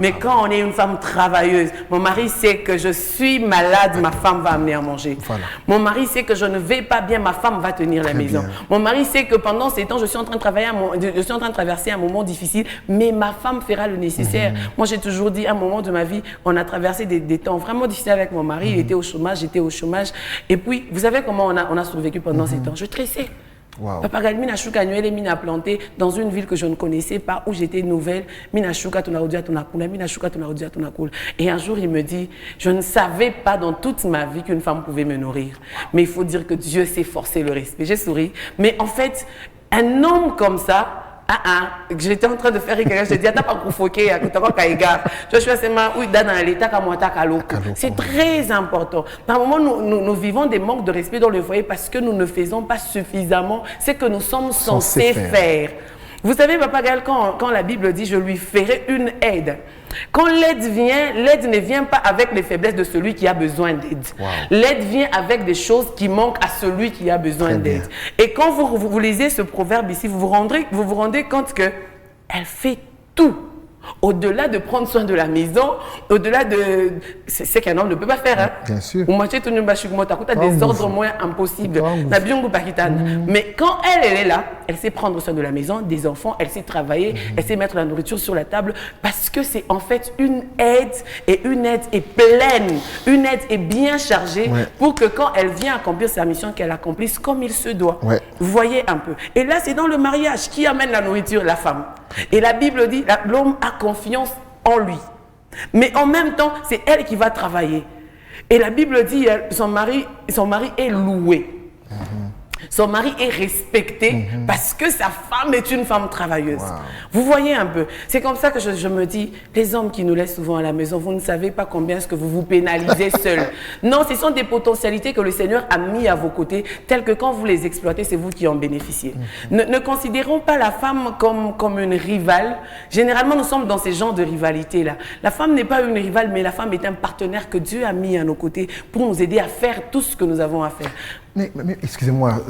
Mais quand on est une femme travailleuse, mon mari sait que je suis malade, ma femme va amener à manger. Voilà. Mon mari sait que je ne vais pas bien, ma femme va tenir la maison. Mon mari sait que pendant ces temps, je suis en train de traverser un moment difficile, mais ma femme fera le nécessaire. Moi, j'ai toujours dit, à un moment de ma vie, on a traversé des temps vraiment difficiles avec mon mari. Il était au chômage, j'étais au chômage. Et puis, vous savez comment on a survécu pendant ces temps? Je tressais. Papa Gaël, mina shuka nyuele, mina planté dans une ville que je ne connaissais pas, où j'étais nouvelle. Mina shuka tunarudia tunakula, mina shuka tunarudia tunakula. Et un jour, il me dit, je ne savais pas dans toute ma vie qu'une femme pouvait me nourrir. Mais il faut dire que Dieu s'est forcé le respect. J'ai souri. Mais en fait, un homme comme ça j'étais en train de faire quelque chose, je dis, t'as pas koufoké, t'as pas kaïga. Joshua Sema, oui, dans l'état, kamouata, kaloko. C'est très important. Par moment, nous vivons des manques de respect dans le foyer parce que nous ne faisons pas suffisamment ce que nous sommes censés faire. Vous savez, Papa Gaël, quand la Bible dit « je lui ferai une aide », quand l'aide vient, l'aide ne vient pas avec les faiblesses de celui qui a besoin d'aide. Wow. L'aide vient avec des choses qui manquent à celui qui a besoin d'aide. Et quand vous lisez ce proverbe ici, vous vous rendez compte qu'elle fait tout. Au-delà de prendre soin de la maison, au-delà de... C'est qu'un homme ne peut pas faire. Hein? Bien sûr. Tu as des ordres moins impossibles. Mais quand elle est là, elle sait prendre soin de la maison, des enfants, elle sait travailler, elle sait mettre la nourriture sur la table parce que c'est en fait une aide et une aide est pleine, une aide est bien chargée pour que quand elle vient accomplir sa mission, qu'elle accomplisse comme il se doit. Vous voyez un peu. Et là, c'est dans le mariage qui amène la nourriture, la femme. Et la Bible dit, l'homme a confiance en lui. Mais en même temps, c'est elle qui va travailler. Et la Bible dit, son mari est loué. Son mari est respecté parce que sa femme est une femme travailleuse. Vous voyez un peu. C'est comme ça que je me dis, les hommes qui nous laissent souvent à la maison, vous ne savez pas combien est-ce que vous vous pénalisez seuls. Non, ce sont des potentialités que le Seigneur a mis à vos côtés, telles que quand vous les exploitez, c'est vous qui en bénéficiez. Ne considérons pas la femme comme une rivale. Généralement, nous sommes dans ces genres de rivalité-là. La femme n'est pas une rivale, mais la femme est un partenaire que Dieu a mis à nos côtés pour nous aider à faire tout ce que nous avons à faire. Mais excusez-moi,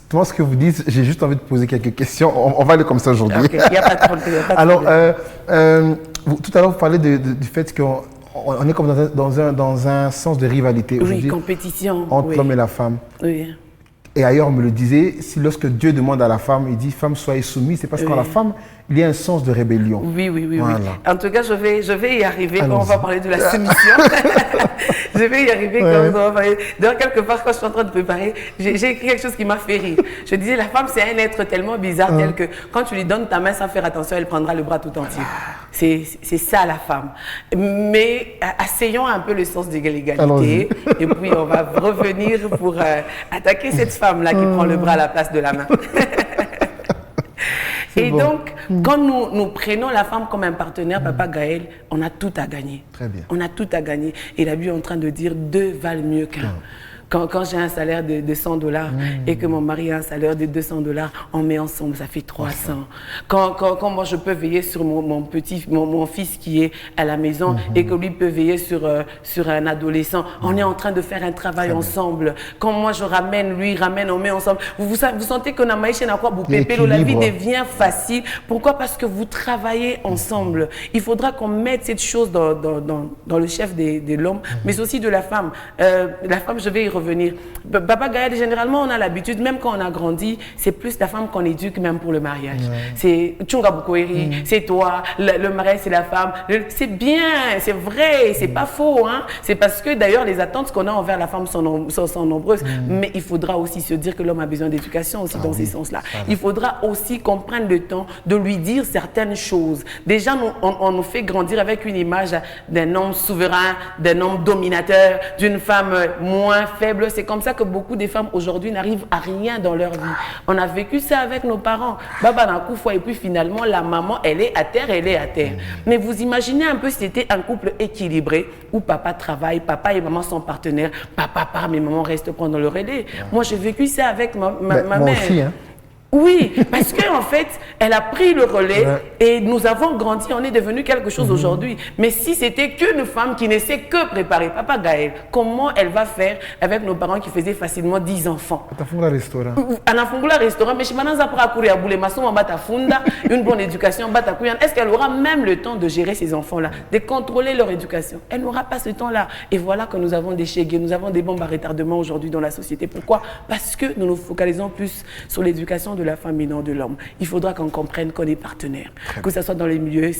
tout ce que vous dites, j'ai juste envie de poser quelques questions. On va aller comme ça aujourd'hui. Okay, il n'y a pas de problème. Alors, tout à l'heure, vous parlez du fait qu'on est comme dans un sens de rivalité aujourd'hui. Oui, compétition. Entre l'homme et la femme. Oui. Et ailleurs, on me le disait, si lorsque Dieu demande à la femme, il dit « femme, soyez soumise », c'est parce qu'en la femme, il y a un sens de rébellion. Oui. Voilà. En tout cas, je vais y arriver quand on va parler de la soumission. Je vais y arriver quand on va parler. D'ailleurs, quelque part, quand je suis en train de préparer, j'ai écrit quelque chose qui m'a fait rire. Je disais, la femme, c'est un être tellement bizarre, tel que quand tu lui donnes ta main sans faire attention, elle prendra le bras tout entier. C'est ça, la femme. Mais asseyons un peu le sens de l'égalité. Et puis, on va revenir pour attaquer cette femme-là qui prend le bras à la place de la main. Et donc, quand nous prenons la femme comme un partenaire, Papa Gaël, on a tout à gagner. Très bien. On a tout à gagner. Et la Bible est en train de dire, deux valent mieux qu'un. Quand j'ai un salaire de $100 et que mon mari a un salaire de $200, on met ensemble, ça fait 300. Quand moi je peux veiller sur mon fils qui est à la maison et que lui peut veiller sur un adolescent, on est en train de faire un travail ensemble. Quand moi je ramène, lui ramène, on met ensemble. Vous sentez qu'on a maïché n'a quoi, la vie devient facile. Pourquoi? Parce que vous travaillez ensemble. Il faudra qu'on mette cette chose dans le chef de l'homme, mais aussi de la femme. La femme, je vais y revenir. Papa Gaël, généralement, on a l'habitude, même quand on a grandi, c'est plus la femme qu'on éduque même pour le mariage. C'est Tchunga Bukoeri, c'est toi, le mariage c'est la femme. C'est bien, c'est vrai, c'est pas faux. Hein? C'est parce que d'ailleurs, les attentes qu'on a envers la femme sont nombreuses. Mais il faudra aussi se dire que l'homme a besoin d'éducation aussi dans ces sens-là. Il faudra aussi qu'on prenne le temps de lui dire certaines choses. Déjà, on nous fait grandir avec une image d'un homme souverain, d'un homme dominateur, d'une femme moins faible. C'est comme ça que beaucoup de femmes aujourd'hui n'arrivent à rien dans leur vie. On a vécu ça avec nos parents. Baba n'a coup et puis finalement la maman, elle est à terre. Mais vous imaginez un peu si c'était un couple équilibré où papa travaille, papa et maman sont partenaires, papa part mais maman reste prendre le relais. Moi j'ai vécu ça avec ma mère. Moi aussi, hein. Oui, parce qu'en fait, elle a pris le relais et nous avons grandi, on est devenu quelque chose aujourd'hui. Mais si c'était qu'une femme qui ne sait que préparer, Papa Gaël, comment elle va faire avec nos parents qui faisaient facilement 10 enfants? Restaurant, mais une bonne éducation, est-ce qu'elle aura même le temps de gérer ces enfants-là, de contrôler leur éducation? Elle n'aura pas ce temps-là. Et voilà que nous avons des chégués, nous avons des bombes à retardement aujourd'hui dans la société. Pourquoi? Parce que nous nous focalisons plus sur l'éducation de la femme et non de l'homme. Il faudra qu'on comprenne qu'on est partenaire, que ce soit dans les milieux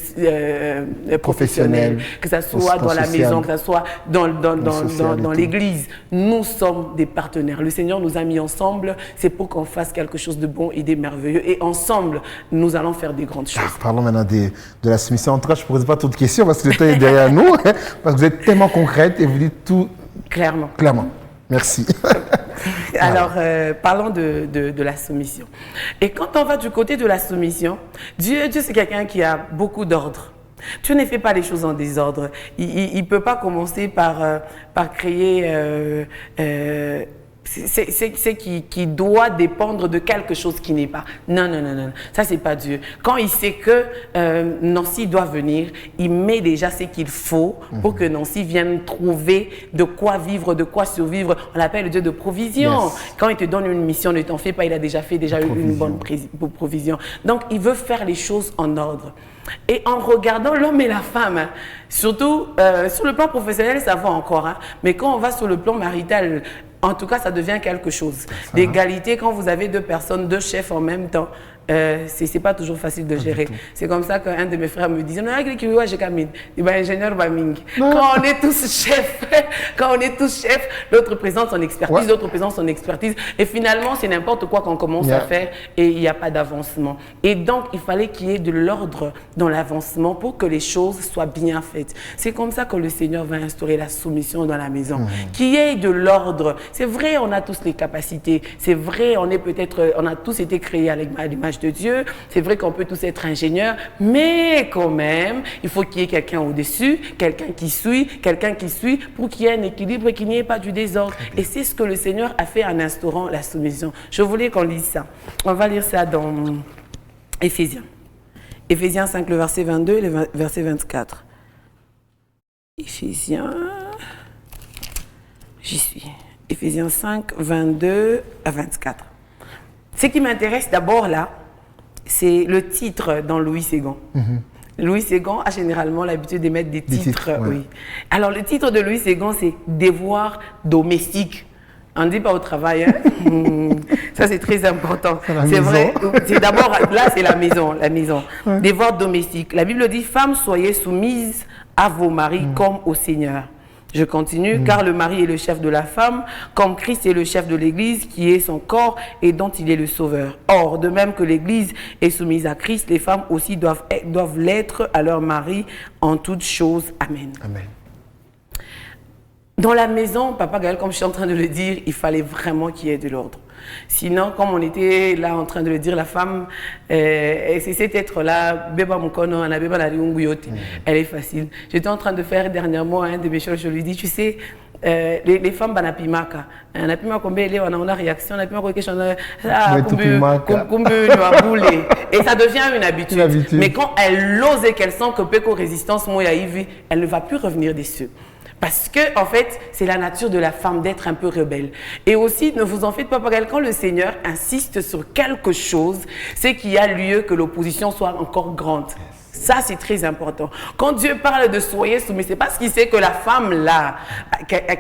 professionnels, que ce soit dans la maison, que ce soit dans l'église. Nous sommes des partenaires. Le Seigneur nous a mis ensemble, c'est pour qu'on fasse quelque chose de bon et de merveilleux. Et ensemble, nous allons faire des grandes choses. Parlons maintenant de la soumission. En tout cas, je ne pose pas toutes les questions parce que le temps est derrière nous, parce que vous êtes tellement concrète et vous dites tout clairement. Merci. Alors, parlons de la soumission. Et quand on va du côté de la soumission, Dieu c'est quelqu'un qui a beaucoup d'ordre. Dieu ne fait pas les choses en désordre. Il ne peut pas commencer par créer... c'est qui doit dépendre de quelque chose qui n'est pas. Non, non, non, non. Ça, c'est pas Dieu. Quand il sait que Nancy doit venir, il met déjà ce qu'il faut pour que Nancy vienne trouver de quoi vivre, de quoi survivre. On l'appelle le Dieu de provision. Yes. Quand il te donne une mission, ne t'en fais pas, il a déjà fait une bonne provision. Donc, il veut faire les choses en ordre. Et en regardant l'homme et la femme, surtout sur le plan professionnel, ça va encore, hein, mais quand on va sur le plan marital, en tout cas, ça devient quelque chose. L'égalité, quand vous avez deux personnes, deux chefs en même temps, c'est pas toujours facile de gérer. C'est comme ça qu'un de mes frères me disait, ingénieur Baming. Quand on est tous chefs, l'autre présente son expertise, l'autre présente son expertise. Et finalement, c'est n'importe quoi qu'on commence à faire et il n'y a pas d'avancement. Et donc, il fallait qu'il y ait de l'ordre dans l'avancement pour que les choses soient bien faites. C'est comme ça que le Seigneur va instaurer la soumission dans la maison. Qu'il y ait de l'ordre. C'est vrai, on a tous les capacités. C'est vrai, on a tous été créés à l'image de Dieu. C'est vrai qu'on peut tous être ingénieurs, mais quand même, il faut qu'il y ait quelqu'un au-dessus, quelqu'un qui suit pour qu'il y ait un équilibre et qu'il n'y ait pas du désordre. Et c'est ce que le Seigneur a fait en instaurant la soumission. Je voulais qu'on lise ça. On va lire ça dans Éphésiens. Éphésiens 5, le verset 22 et le verset 24. Éphésiens, j'y suis. Éphésiens 5, 22 à 24. Ce qui m'intéresse d'abord là, c'est le titre dans Louis Séguin. Louis Séguin a généralement l'habitude de mettre des titres. Oui. Alors le titre de Louis Séguin, c'est « Devoir domestique ». On ne dit pas au travail. Hein? Ça, c'est très important. C'est vrai. C'est d'abord, là, c'est la maison. Devoir domestique. La Bible dit « Femmes, soyez soumises à vos maris comme au Seigneur ». Je continue, car le mari est le chef de la femme, comme Christ est le chef de l'Église, qui est son corps et dont il est le sauveur. Or, de même que l'Église est soumise à Christ, les femmes aussi doivent l'être à leur mari en toutes choses. Amen. Amen. Dans la maison, Papa Gaël, comme je suis en train de le dire, il fallait vraiment qu'il y ait de l'ordre. Sinon, comme on était là en train de le dire, la femme, c'est cet être-là, elle est facile. J'étais en train de faire dernièrement un de mes choses, je lui dis, tu sais, les femmes banapimaka, napima combien on a réaction, napima quoi question, et ça devient une habitude. Mais quand elle ose et qu'elle sent que Peko résistance, elle ne va plus revenir dessus. Parce que, en fait, c'est la nature de la femme d'être un peu rebelle. Et aussi, ne vous en faites pas, quand le Seigneur insiste sur quelque chose, c'est qu'il y a lieu que l'opposition soit encore grande. Ça, c'est très important. Quand Dieu parle de soyez soumis, c'est parce qu'il sait que la femme, là,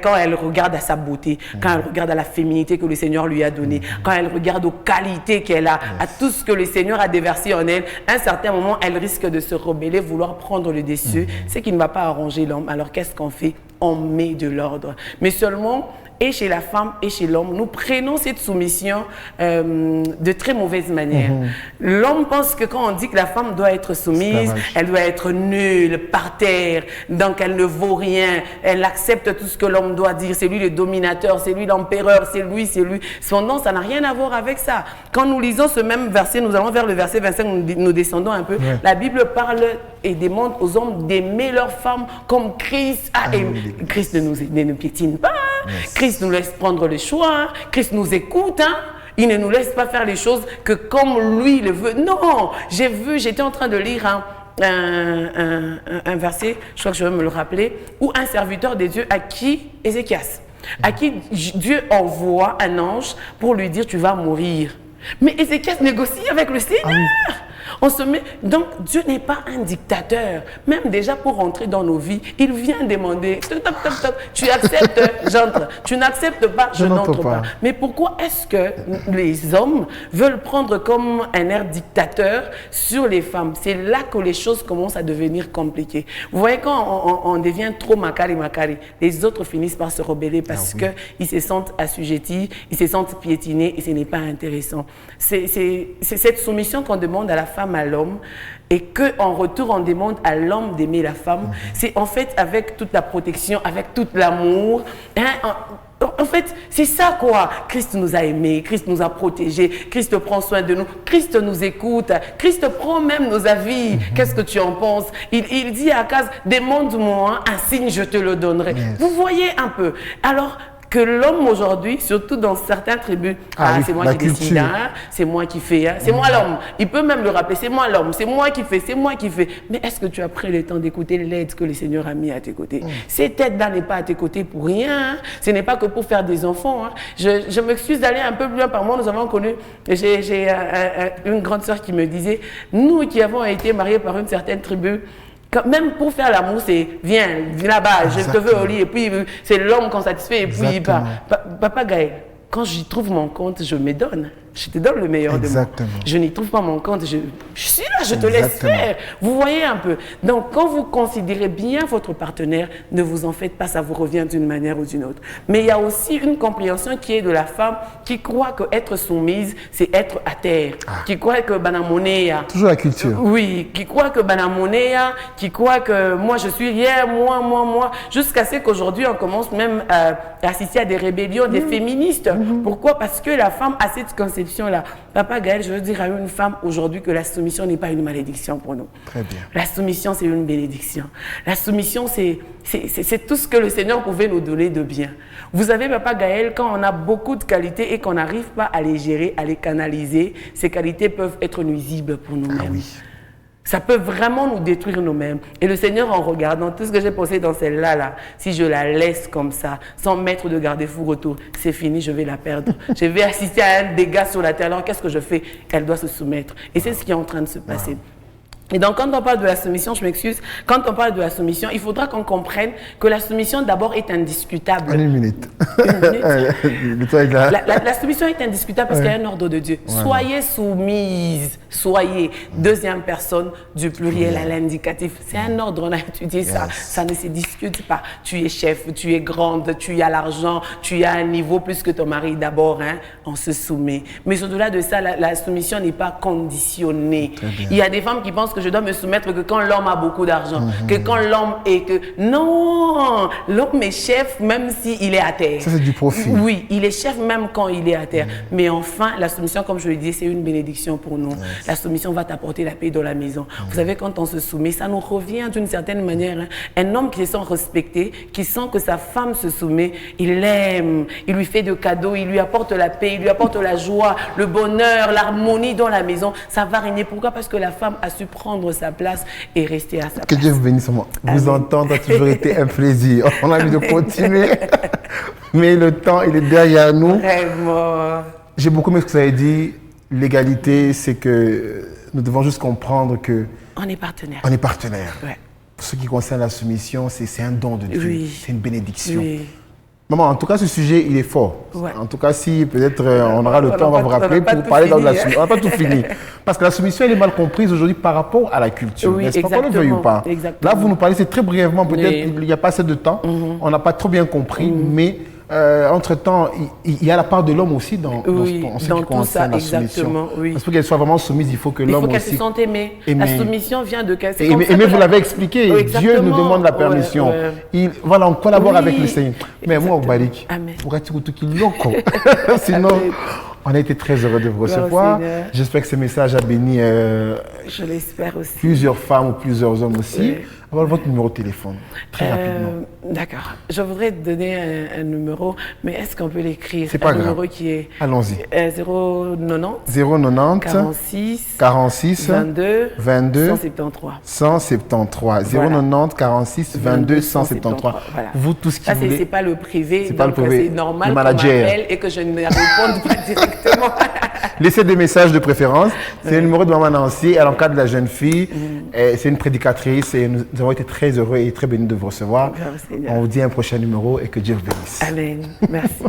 quand elle regarde à sa beauté, quand elle regarde à la féminité que le Seigneur lui a donnée, quand elle regarde aux qualités qu'elle a, à tout ce que le Seigneur a déversé en elle, à un certain moment, elle risque de se rebeller, vouloir prendre le dessus, ce qui ne va pas arranger l'homme. Alors, qu'est-ce qu'on fait? On met de l'ordre. Mais seulement, et chez la femme et chez l'homme, nous prenons cette soumission de très mauvaise manière. L'homme pense que quand on dit que la femme doit être soumise, elle doit être nulle, par terre, donc elle ne vaut rien, elle accepte tout ce que l'homme doit dire, c'est lui le dominateur, c'est lui l'empereur, c'est lui. Son nom, ça n'a rien à voir avec ça. Quand nous lisons ce même verset, nous allons vers le verset 25, nous descendons un peu, la Bible parle et demande aux hommes d'aimer leurs femmes comme Christ a aimé. Christ ne nous piétine pas, Christ nous laisse prendre le choix, Christ nous écoute, hein? Il ne nous laisse pas faire les choses que comme lui le veut. Non, j'étais en train de lire un verset, je crois que je vais me le rappeler, où un serviteur de Dieu à qui, Ézéchias, à qui Dieu envoie un ange pour lui dire tu vas mourir. Mais Ézéchias négocie avec le Seigneur. On se met... Donc, Dieu n'est pas un dictateur. Même déjà pour rentrer dans nos vies, il vient demander, tu acceptes, j'entre. Tu n'acceptes pas, je n'entre pas. Mais pourquoi est-ce que les hommes veulent prendre comme un air dictateur sur les femmes? C'est là que les choses commencent à devenir compliquées. Vous voyez, quand on devient trop macari, les autres finissent par se rebeller parce qu'ils se sentent assujettis, ils se sentent piétinés et ce n'est pas intéressant. C'est cette soumission qu'on demande à la femme, à l'homme, et qu'en retour on demande à l'homme d'aimer la femme. C'est en fait avec toute la protection, avec tout l'amour. En fait, c'est ça quoi. Christ nous a aimés, Christ nous a protégés, Christ prend soin de nous, Christ nous écoute, Christ prend même nos avis. Qu'est-ce que tu en penses? Il dit à Akaz, demande-moi un signe, je te le donnerai. Yes. Vous voyez un peu. Alors que l'homme aujourd'hui, surtout dans certaines tribus, oui, c'est moi la qui décide, culture. c'est moi qui fais, c'est moi l'homme. Il peut même le rappeler, c'est moi l'homme, c'est moi qui fais, c'est moi qui fais. Mais est-ce que tu as pris le temps d'écouter l'aide que le Seigneur a mis à tes côtés? Cette aide-là n'est pas à tes côtés pour rien. Ce n'est pas que pour faire des enfants. Je m'excuse d'aller un peu plus loin. Par moi, nous avons connu, j'ai une grande sœur qui me disait, nous qui avons été mariés par une certaine tribu, même pour faire l'amour, c'est viens là-bas, je te veux au lit, et puis c'est l'homme qu'on satisfait, et puis Papa Gaël, quand j'y trouve mon compte, je me donne. Je te donne le meilleur de moi. Je n'y trouve pas mon compte, je suis là, je te laisse faire. Vous voyez un peu. Donc, quand vous considérez bien votre partenaire, ne vous en faites pas, ça vous revient d'une manière ou d'une autre. Mais il y a aussi une compréhension qui est de la femme qui croit qu'être soumise, c'est être à terre. Qui croit que Banamonea. Toujours la culture. Oui, qui croit que Banamonea, qui croit que moi je suis rien, moi. Jusqu'à ce qu'aujourd'hui, on commence même à assister à des rébellions des féministes. Pourquoi? Parce que la femme a cette conception là. Papa Gaël, je veux dire à une femme aujourd'hui que la soumission n'est pas une malédiction pour nous. Très bien. La soumission, c'est une bénédiction. La soumission, c'est tout ce que le Seigneur pouvait nous donner de bien. Vous savez, Papa Gaël, quand on a beaucoup de qualités et qu'on n'arrive pas à les gérer, à les canaliser, ces qualités peuvent être nuisibles pour nous-mêmes. Ah oui. Ça peut vraiment nous détruire nous-mêmes. Et le Seigneur, en regardant tout ce que j'ai posé dans celle-là, si je la laisse comme ça, sans mettre de garde-fou retour, c'est fini, je vais la perdre. Je vais assister à un dégât sur la terre. Alors, qu'est-ce que je fais? Elle doit se soumettre. Et c'est ce qui est en train de se passer. Et donc, quand on parle de la soumission, je m'excuse, quand on parle de la soumission, il faudra qu'on comprenne que la soumission, d'abord, est indiscutable. Une minute. Une minute. La soumission est indiscutable parce qu'il y a un ordre de Dieu. Voilà. Soyez soumise, soyez. Deuxième personne du pluriel à l'indicatif. C'est un ordre, on a étudié ça. Ça ne se discute pas. Tu es chef, tu es grande, tu as l'argent, tu as un niveau plus que ton mari. D'abord, on se soumet. Mais au-delà de ça, la soumission n'est pas conditionnée. Il y a des femmes qui pensent que je dois me soumettre que quand l'homme a beaucoup d'argent, que quand l'homme est que... Non, l'homme est chef même s'il est à terre. Ça, c'est du profit. Oui, il est chef même quand il est à terre. Mais enfin, la soumission, comme je le disais, c'est une bénédiction pour nous. La soumission va t'apporter la paix dans la maison. Vous savez, quand on se soumet, ça nous revient d'une certaine manière. Un homme qui se sent respecté, qui sent que sa femme se soumet, il l'aime, il lui fait de cadeaux, il lui apporte la paix, il lui apporte la joie, le bonheur, l'harmonie dans la maison. Ça va régner. Pourquoi? Parce que la femme a su prendre sa place et rester à sa place. Que Dieu vous bénisse. Vous entendre a toujours été un plaisir. On a envie de continuer, mais le temps, il est derrière nous. Vraiment. J'ai beaucoup aimé ce que vous avez dit. L'égalité, c'est que nous devons juste comprendre que... On est partenaires. On est partenaires. Ouais. Pour ce qui concerne la soumission, c'est un don de Dieu. Oui. C'est une bénédiction. Oui. Maman, en tout cas, ce sujet, il est fort. Ouais. En tout cas, si peut-être on aura le temps, on va vous rappeler pour parler dans la soumission. On n'a pas tout fini. Parce que la soumission, elle est mal comprise aujourd'hui par rapport à la culture. Oui, n'est-ce pas qu'on le veuille ou pas? Exactement. Là, vous nous parlez, c'est très brièvement, peut-être il n'y a pas assez de temps. On n'a pas trop bien compris, mais entre-temps, il y a la part de l'homme aussi dans ce qui concerne la soumission. Oui. Parce que qu'elle soit vraiment soumise, il faut que l'homme aussi... Il faut qu'elle se sente aimée. La soumission vient de... Aimer, vous l'avez expliqué, Dieu nous demande la permission. Voilà, on collabore avec le Seigneur. Mais moi, au Barik, sinon, on a été très heureux de vous recevoir. J'espère que ce message a béni je l'espère aussi. Plusieurs femmes ou plusieurs hommes aussi. Alors, votre numéro de téléphone, très rapidement. D'accord. Je voudrais te donner un numéro, mais est-ce qu'on peut l'écrire? C'est pas grave. Un numéro qui est... Allons-y. 090 46 22 173. 173. 090 46 22 173. Voilà. Vous, tout ce qui vous voulez. C'est pas le privé, c'est pas le privé. C'est normal le qu'on manager. m'appelle et que je ne réponde pas directement. Laissez des messages de préférence. C'est le numéro de Maman Nancy. Elle encadre la jeune fille. C'est une prédicatrice et nous avons été très heureux et très bénis de vous recevoir. On vous dit un prochain numéro et que Dieu vous bénisse. Amen. Merci.